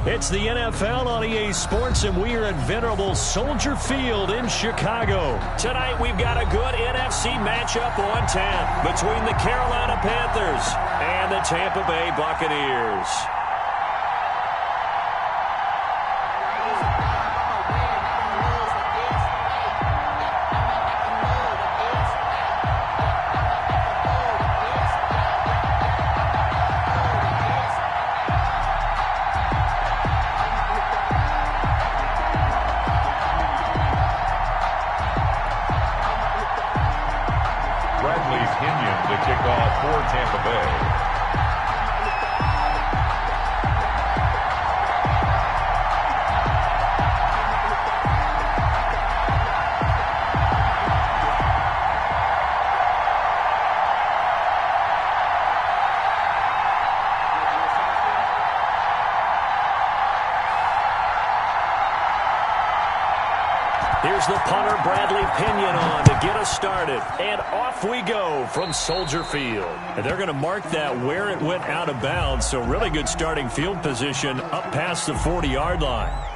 It's the NFL on EA Sports, and we are at venerable Soldier Field in Chicago. Tonight, we've got a good NFC matchup on tap between the Carolina Panthers and the Tampa Bay Buccaneers. To kick off for Tampa Bay. Here's the punter, Bradley Pinion, on to get us started. And off we go from Soldier Field. And they're going to mark that where it went out of bounds. So really good starting field position up past the 40-yard line.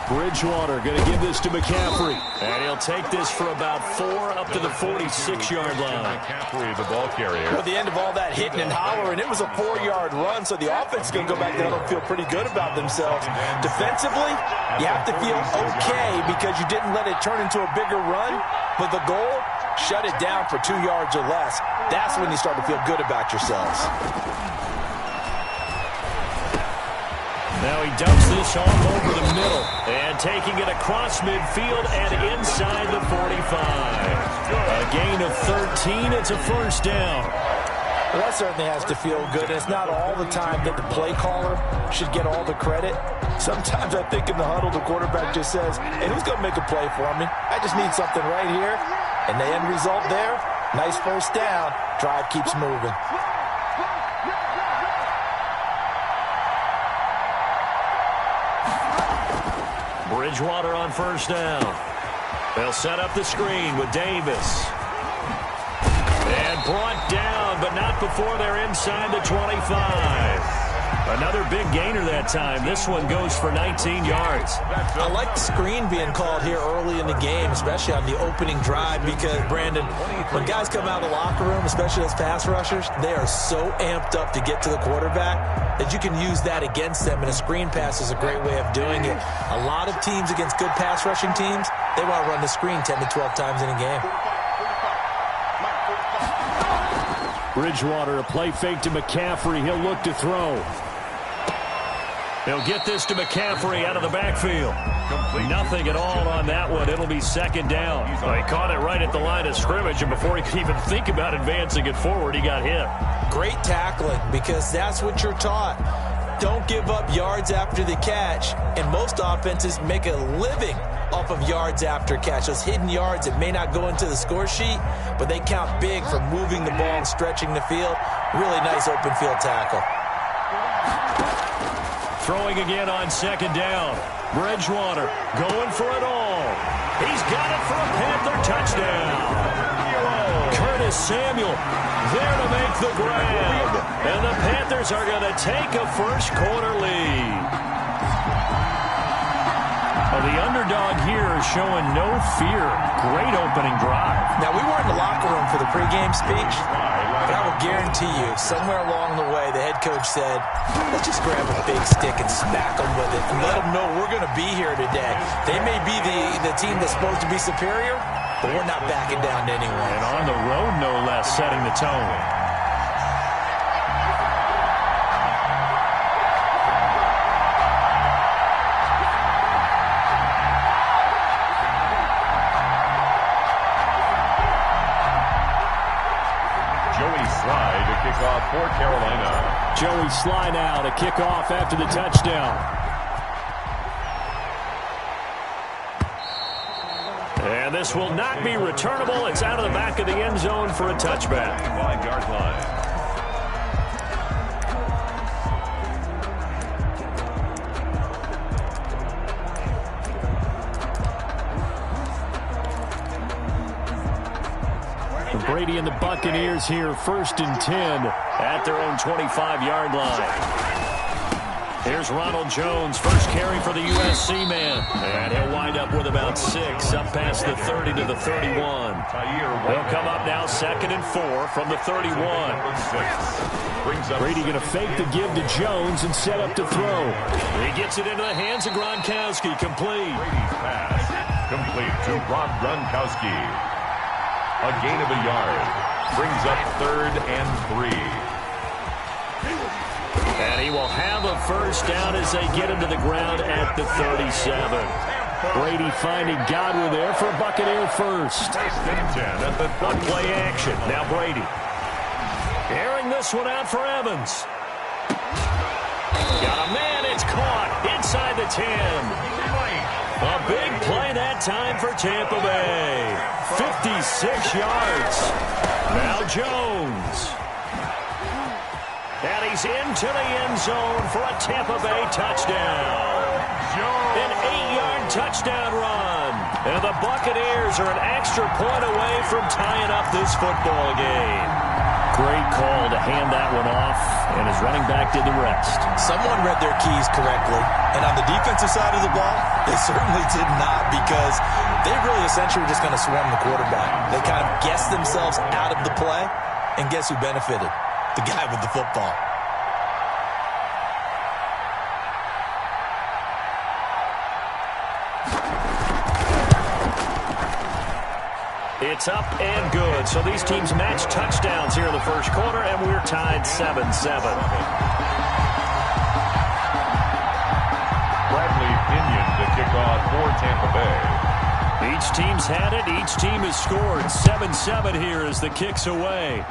Bridgewater going to give this to McCaffrey. And he'll take this for about 4 up to the 46-yard line. McCaffrey, the ball carrier. At the end of all that hitting and hollering, it was a 4-yard run, so the offense is going to go back down and feel pretty good about themselves. Defensively, you have to feel okay because you didn't let it turn into a bigger run, but the goal, shut it down for 2 yards or less. That's when you start to feel good about yourselves. Now he dumps this off over the middle and taking it across midfield and inside the 45. A gain of 13. It's a first down. Well, that certainly has to feel good. It's not all the time that the play caller should get all the credit. Sometimes I think in the huddle, the quarterback just says, hey, who's going to make a play for me? I just need something right here. And the end result there, nice first down. Drive keeps moving. Bridgewater on first down. They'll set up the screen with Davis. And brought down, but not before they're inside the 25. Another big gainer that time. This one goes for 19 yards. I like the screen being called here early in the game, especially on the opening drive, because, Brandon, when guys come out of the locker room, especially as pass rushers, they are so amped up to get to the quarterback that you can use that against them, and a screen pass is a great way of doing it. A lot of teams against good pass rushing teams, they want to run the screen 10 to 12 times in a game. Bridgewater, a play fake to McCaffrey. He'll look to throw. They'll get this to McCaffrey out of the backfield. Nothing at all on that one. It'll be second down. He caught it right at the line of scrimmage, and before he could even think about advancing it forward, he got hit. Great tackling, because that's what you're taught. Don't give up yards after the catch, and most offenses make a living off of yards after catch. Those hidden yards that may not go into the score sheet, but they count big for moving the ball and stretching the field. Really nice open field tackle. Throwing again on second down. Bridgewater going for it all. He's got it for a Panther touchdown. Curtis Samuel there to make the grab. And the Panthers are going to take a first quarter lead. Well, the underdog here is showing no fear. Great opening drive. Now, we weren't in the locker room for the pregame speech, but I will guarantee you, somewhere along the way, the head coach said, let's just grab a big stick and smack them with it and let them know we're going to be here today. They may be the team that's supposed to be superior, but we're not backing down to anyone. And on the road, no less, setting the tone. For Carolina. Joey Sly now to kick off after the touchdown. And this will not be returnable. It's out of the back of the end zone for a touchback. 5-yard line. Brady and the Buccaneers here, 1st and 10 at their own 25-yard line. Here's Ronald Jones, first carry for the USC man. And he'll wind up with about 6, up past the 30 to the 31. They'll come up now 2nd and 4 from the 31. Brady going to fake the give to Jones and set up to throw. He gets it into the hands of Gronkowski, complete. Brady's pass, complete to Rob Gronkowski. A gain of a yard. Brings up 3rd and 3. And he will have a first down as they get him to the ground at the 37. Brady finding Godwin there for a Buccaneer first. 1st and 10 at the On play action. Now Brady. Airing this one out for Evans. Got a man. It's caught inside the 10. A big play that time for Tampa Bay. 56 yards. Now Jones. And he's into the end zone for a Tampa Bay touchdown. An 8-yard touchdown run. And the Buccaneers are an extra point away from tying up this football game. Great call to hand that one off, and his running back did the rest. Someone read their keys correctly, and on the defensive side of the ball, they certainly did not, because they really essentially were just going to swarm the quarterback. They kind of guessed themselves out of the play, and guess who benefited? The guy with the football. It's up and good. So these teams match touchdowns here in the first quarter, and we're tied 7-7. Bradley Pinion to kick off for Tampa Bay. Each team's had it. Each team has scored. 7-7 here as the kick's away.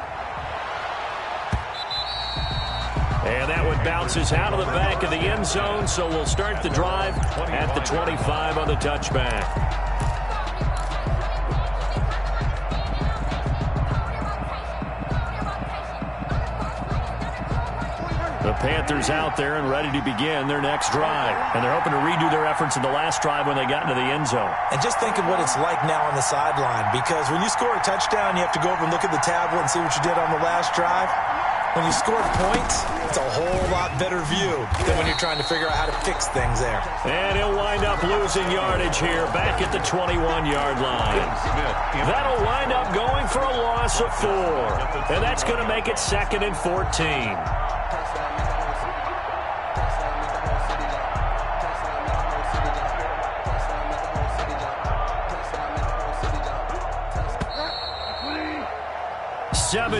And that one bounces out of the back of the end zone, so we'll start the drive at the 25 on the touchback. The Panthers out there and ready to begin their next drive. And they're hoping to redo their efforts in the last drive when they got into the end zone. And just think of what it's like now on the sideline, because when you score a touchdown, you have to go over and look at the tablet and see what you did on the last drive. When you scored points, it's a whole lot better view than when you're trying to figure out how to fix things there. And he'll wind up losing yardage here back at the 21-yard line. That'll wind up going for a loss of 4. And that's going to make it 2nd and 14.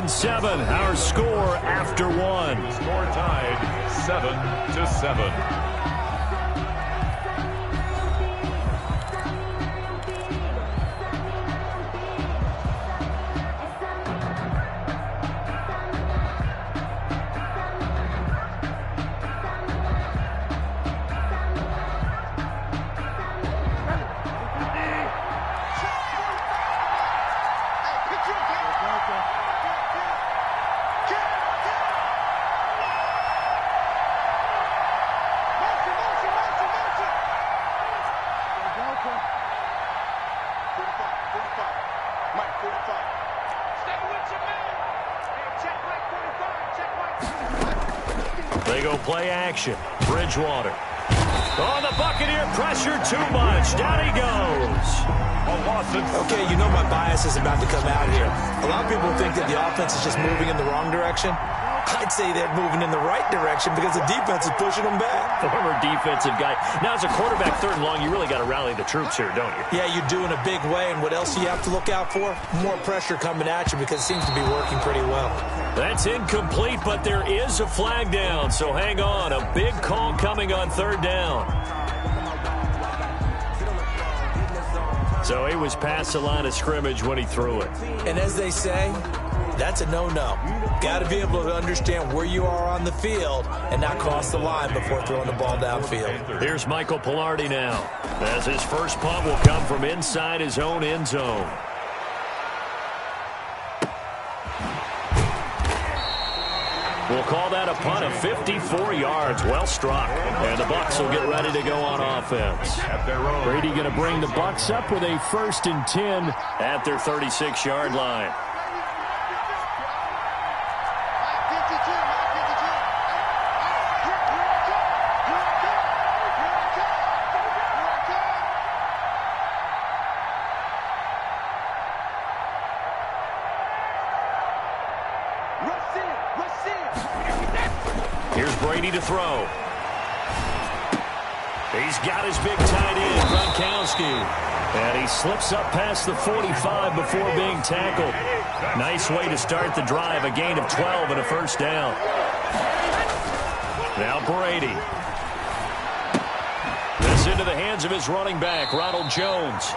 Our score after 1. Score tied 7-7. They go play action. Bridgewater. Oh, the Buccaneer pressure too much. Down he goes. Okay, you know my bias is about to come out here. A lot of people think that the offense is just moving in the wrong direction. I'd say they're moving in the right direction because the defense is pushing them back. Former defensive guy. Now, as a quarterback, 3rd and long, you really got to rally the troops here, don't you? Yeah, you do in a big way. And what else do you have to look out for? More pressure coming at you because it seems to be working pretty well. That's incomplete, but there is a flag down. So hang on. A big call coming on 3rd down. So he was past the line of scrimmage when he threw it. And as they say, that's a no-no. Got to be able to understand where you are on the field and not cross the line before throwing the ball downfield. Here's Michael Pilardi now, as his first punt will come from inside his own end zone. We'll call that a punt of 54 yards. Well struck. And the Bucs will get ready to go on offense. Brady going to bring the Bucs up with a 1st and 10 at their 36-yard line. Here's Brady to throw. He's got his big tight end, Gronkowski. And he slips up past the 45 before being tackled. Nice way to start the drive, a gain of 12 and a 1st down. Now Brady. This into the hands of his running back, Ronald Jones.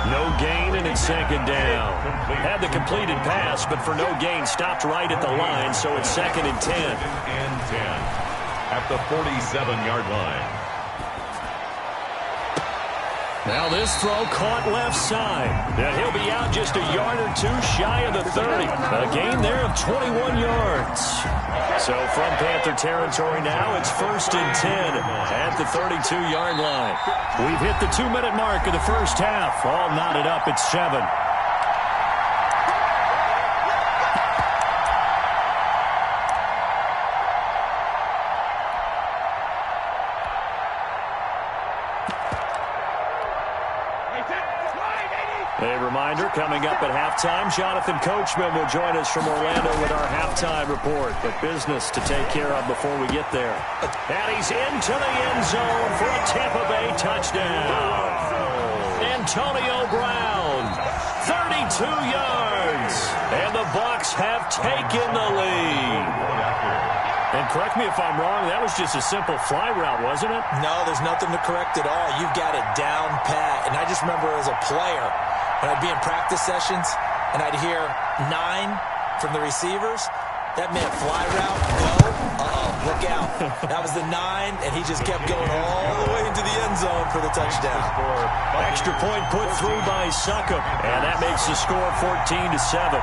No gain, and it's 2nd down. Had the completed pass, but for no gain, stopped right at the line, so it's 2nd and 10. 2nd and 10 at the 47-yard line. Now this throw caught left side. And he'll be out just a yard or two shy of the 30. A gain there of 21 yards. So from Panther territory now, it's 1st and 10 at the 32-yard line. We've hit the 2-minute mark of the first half. All knotted up at 7. A reminder, coming up at halftime, Jonathan Coachman will join us from Orlando with our halftime report. But business to take care of before we get there. And he's into the end zone for a Tampa Bay touchdown. Antonio Brown, 32 yards. And the Bucs have taken the lead. And correct me if I'm wrong, that was just a simple fly route, wasn't it? No, there's nothing to correct at all. You've got it down pat. And I just remember as a player, when I'd be in practice sessions and I'd hear 9 from the receivers, that meant fly route, go, look out. That was the 9, and he just kept going all the way into the end zone for the touchdown. Extra point put through by Succop, and that makes the score 14-7.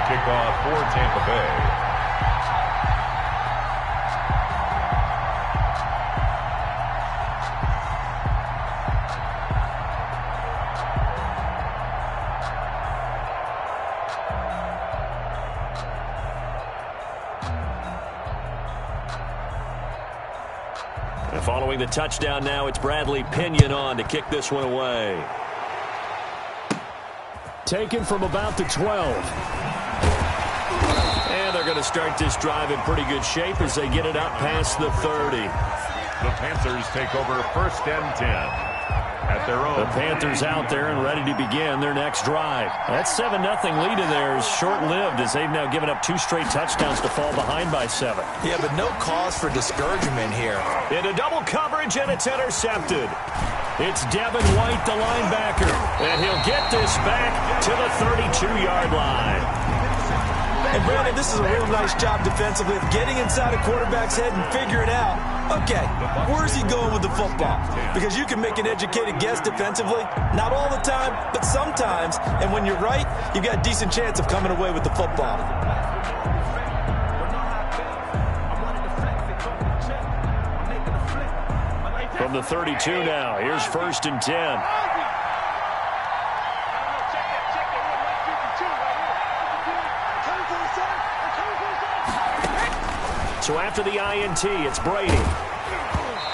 Kickoff for Tampa Bay. And following the touchdown now, it's Bradley Pinion on to kick this one away. Taken from about the 12. They're going to start this drive in pretty good shape as they get it up past the 30. The Panthers take over 1st and 10 at their own. The Panthers out there and ready to begin their next drive. That 7-0 lead of theirs short-lived as they've now given up 2 straight touchdowns to fall behind by 7. Yeah, but no cause for discouragement here. Into double coverage, and it's intercepted. It's Devin White, the linebacker, and he'll get this back to the 32-yard line. And, Brandon, this is a real nice job defensively of getting inside a quarterback's head and figuring out, okay, where's he going with the football? Because you can make an educated guess defensively, not all the time, but sometimes. And when you're right, you've got a decent chance of coming away with the football. From the 32 now, here's 1st and 10. So after the INT, it's Brady.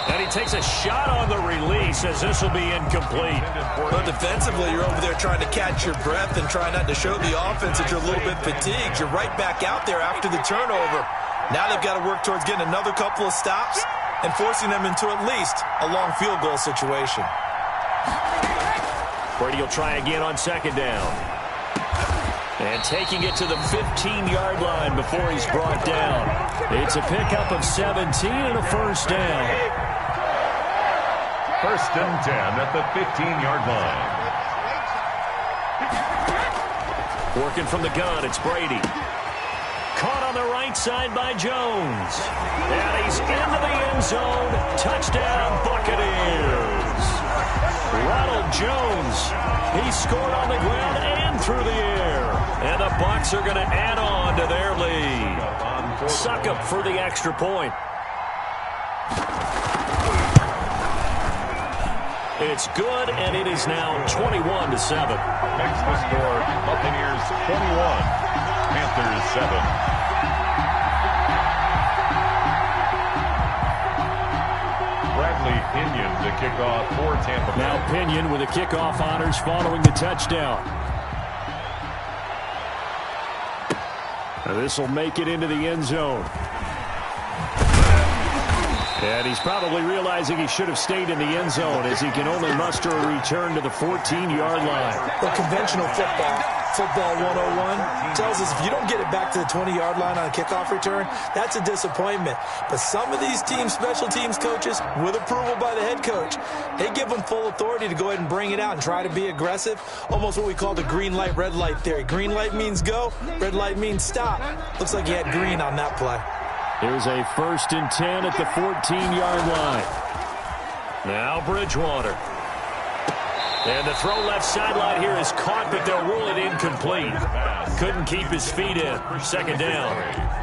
And he takes a shot on the release as this will be incomplete. But defensively, you're over there trying to catch your breath and try not to show the offense that you're a little bit fatigued. You're right back out there after the turnover. Now they've got to work towards getting another couple of stops and forcing them into at least a long field goal situation. Brady will try again on 2nd down. And taking it to the 15-yard line before he's brought down. It's a pickup of 17 and a 1st down. 1st and 10 at the 15-yard line. Working from the gun, it's Brady. Caught on the right side by Jones. And he's into the end zone. Touchdown, Buccaneers. Ronald Jones. He scored on the ground and through the air. And the Bucs are going to add on to their lead. Succop for the extra point. It's good, and it is now 21-7. Makes the score Buccaneers 21, Panthers 7. Bradley Pinion to kick off for Tampa Bay. Now Pinion with the kickoff honors following the touchdown. Now this will make it into the end zone. And he's probably realizing he should have stayed in the end zone as he can only muster a return to the 14-yard line. Well, conventional football 101 tells us if you don't get it back to the 20-yard line on a kickoff return, that's a disappointment. But some of these special teams coaches, with approval by the head coach, they give them full authority to go ahead and bring it out and try to be aggressive, almost what we call the green light, red light theory. Green light means go, red light means stop. Looks like he had green on that play. Here's a 1st and 10 at the 14-yard line. Now Bridgewater. And the throw left sideline here is caught, but they'll rule it incomplete. Couldn't keep his feet in. 2nd down.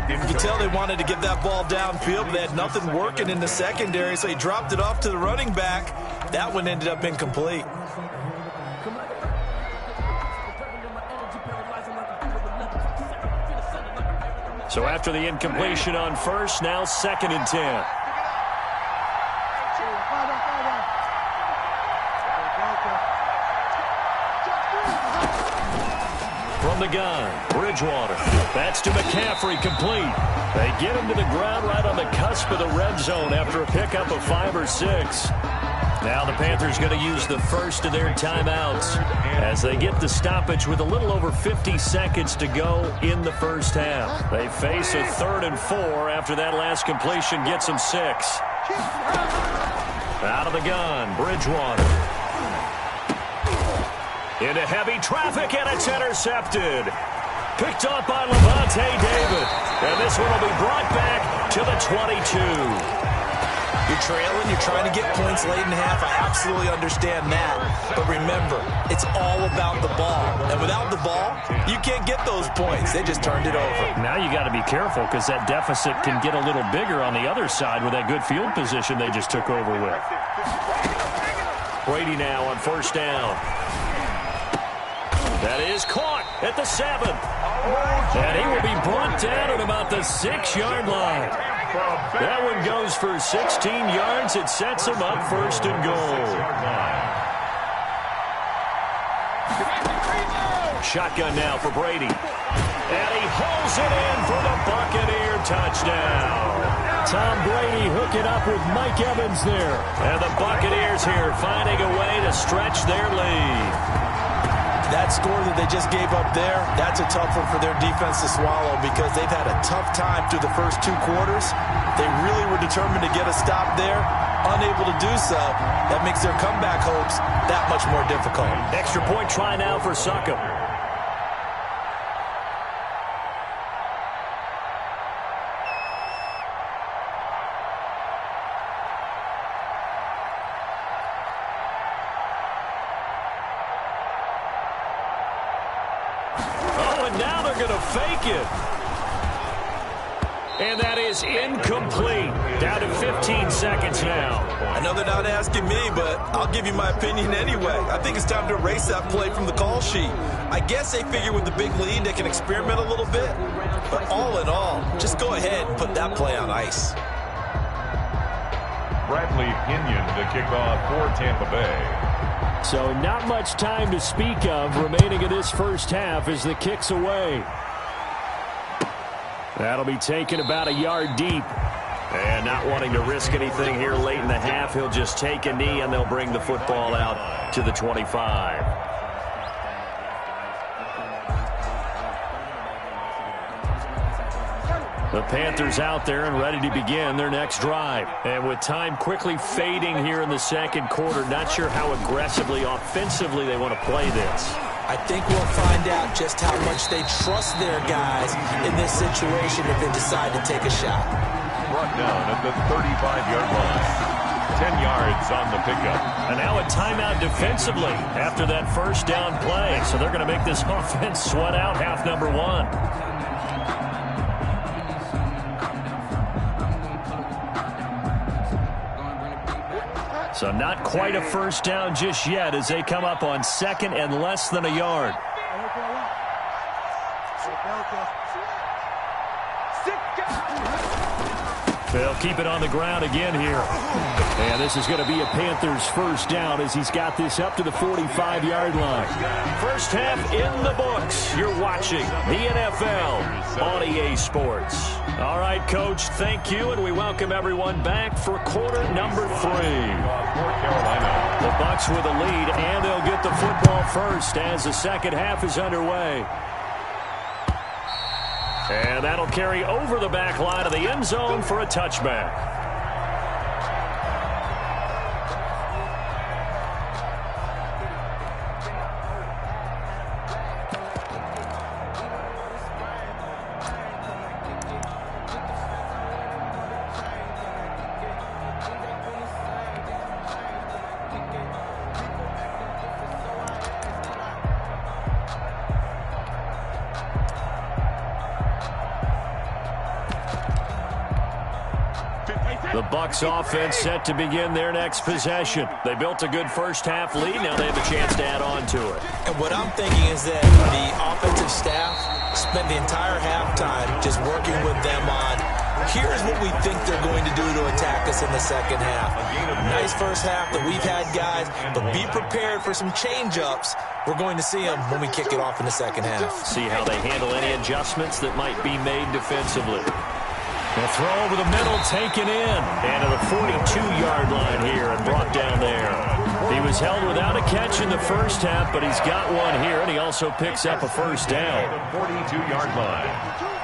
You can tell they wanted to get that ball downfield, but they had nothing working in the secondary, so he dropped it off to the running back. That one ended up incomplete. So after the incompletion on 1st, now 2nd and 10. From the gun, Bridgewater. That's to McCaffrey, complete. They get him to the ground right on the cusp of the red zone after a pickup of 5 or 6. Now the Panthers going to use the first of their timeouts as they get the stoppage with a little over 50 seconds to go in the first half. They face a 3rd and 4 after that last completion gets them 6. Out of the gun, Bridgewater. Into heavy traffic, and it's intercepted. Picked up by Levante David. And this one will be brought back to the 22. You're trailing, you're trying to get points late in the half. I absolutely understand that. But remember, it's all about the ball. And without the ball, you can't get those points. They just turned it over. Now you got to be careful because that deficit can get a little bigger on the other side with that good field position they just took over with. Brady now on 1st down. That is caught at the 7. And he will be brought down at about the 6-yard line. That one goes for 16 yards. It sets him up 1st and goal. Shotgun now for Brady. And he hauls it in for the Buccaneer touchdown. Tom Brady hooking up with Mike Evans there. And the Buccaneers here finding a way to stretch their lead. That score that they just gave up there, that's a tough one for their defense to swallow because they've had a tough time through the first 2 quarters. They really were determined to get a stop there, unable to do so. That makes their comeback hopes that much more difficult. Extra point try now for Succop. Now they're going to fake it. And that is incomplete. Down to 15 seconds now. I know they're not asking me, but I'll give you my opinion anyway. I think it's time to erase that play from the call sheet. I guess they figure with the big lead they can experiment a little bit. But all in all, just go ahead and put that play on ice. Bradley Pinion to kick off for Tampa Bay. So not much time to speak of remaining in this first half as the kick's away. That'll be taken about a yard deep. And not wanting to risk anything here late in the half, he'll just take a knee and they'll bring the football out to the 25. The Panthers out there and ready to begin their next drive. And with time quickly fading here in the second quarter, not sure how aggressively, offensively they want to play this. I think we'll find out just how much they trust their guys in this situation if they decide to take a shot. Brought down at the 35-yard line. 10 yards on the pickup. And now a timeout defensively after that first down play. So they're going to make this offense sweat out half number 1. So not quite a first down just yet as they come up on 2nd and less than a yard. They'll keep it on the ground again here. And this is going to be a Panthers first down as he's got this up to the 45-yard line. First half in the books. You're watching the NFL on EA Sports. All right, Coach, thank you, and we welcome everyone back for quarter number 3. The Bucs with a lead, and they'll get the football first as the second half is underway. And that'll carry over the back line of the end zone for a touchback. The Bucs offense set to begin their next possession. They built a good first half lead. Now they have a chance to add on to it. And what I'm thinking is that the offensive staff spent the entire halftime just working with them on, here's what we think they're going to do to attack us in the second half. Nice first half that we've had, guys, but be prepared for some change-ups. We're going to see them when we kick it off in the second half. See how they handle any adjustments that might be made defensively. The throw over the middle, taken in, and to the 42-yard line here and brought down there. He was held without a catch in the first half, but he's got one here, and he also picks up a first down. 42-yard line.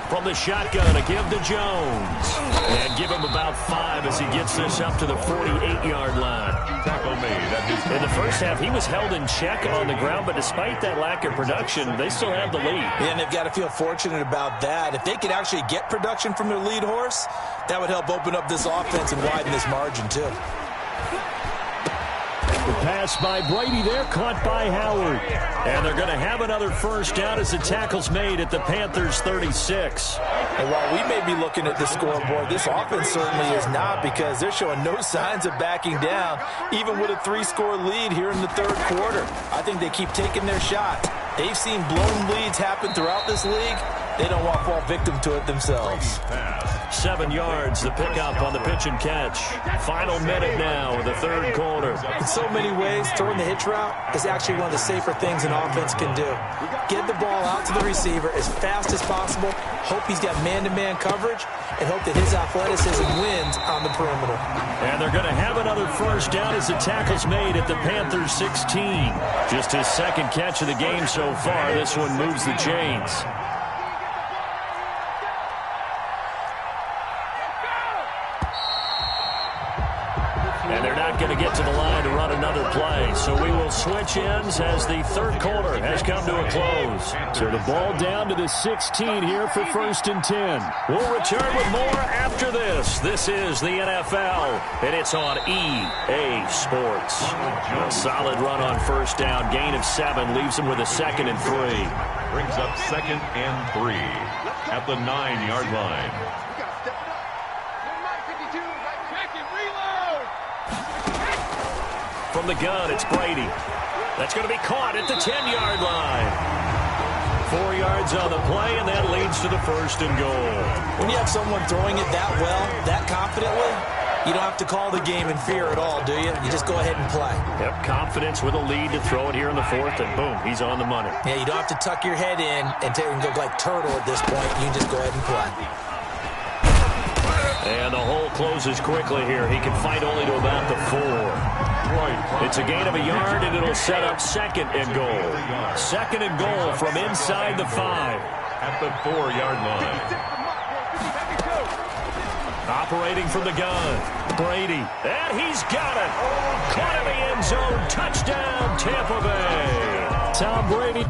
From the shotgun, a give to Jones. And give him about 5 as he gets this up to the 48-yard line. Tackle made at his... In the first half, he was held in check on the ground, but despite that lack of production, they still have the lead. Yeah, and they've got to feel fortunate about that. If they could actually get production from their lead horse, that would help open up this offense and widen this margin, too. The pass by Brady there, caught by Howard. And they're going to have another first down as the tackle's made at the Panthers' 36. And while we may be looking at the scoreboard, this offense certainly is not, because they're showing no signs of backing down, even with a 3-score lead here in the third quarter. I think they keep taking their shots. They've seen blown leads happen throughout this league. They don't want to fall victim to it themselves. 7 yards, the pickup on the pitch and catch. Final minute now of the third quarter. In so many ways, throwing the hitch route is actually one of the safer things an offense can do. Get the ball out to the receiver as fast as possible, hope he's got man-to-man coverage, and hope that his athleticism wins on the perimeter. And they're going to have another first down as the tackle's made at the Panthers' 16. Just his second catch of the game so far. This one moves the chains. And they're not going to get to the line to run another play. So we will switch ends as the third quarter has come to a close. So the ball down to the 16 here for 1st and 10. We'll return with more after this. This is the NFL, and it's on EA Sports. A solid run on first down. Gain of 7 leaves them with a 2nd and 3. Brings up 2nd and 3 at the 9-yard line. From the gun, it's Brady. That's going to be caught at the 10-yard line. 4 yards on the play, and that leads to the 1st and goal. When you have someone throwing it that well, that confidently, you don't have to call the game in fear at all, do you? You just go ahead and play. Yep, confidence with a lead to throw it here in the 4th, and boom, he's on the money. Yeah, you don't have to tuck your head in and go like turtle at this point. You can just go ahead and play. And the hole closes quickly here. He can fight only to about the 4. It's a gain of a yard, and it'll set up 2nd and goal. 2nd and goal from inside the 5. At the 4-yard line. Operating from the gun, Brady. And he's got it. Caught in the end zone. Touchdown, Tampa Bay. Tom Brady.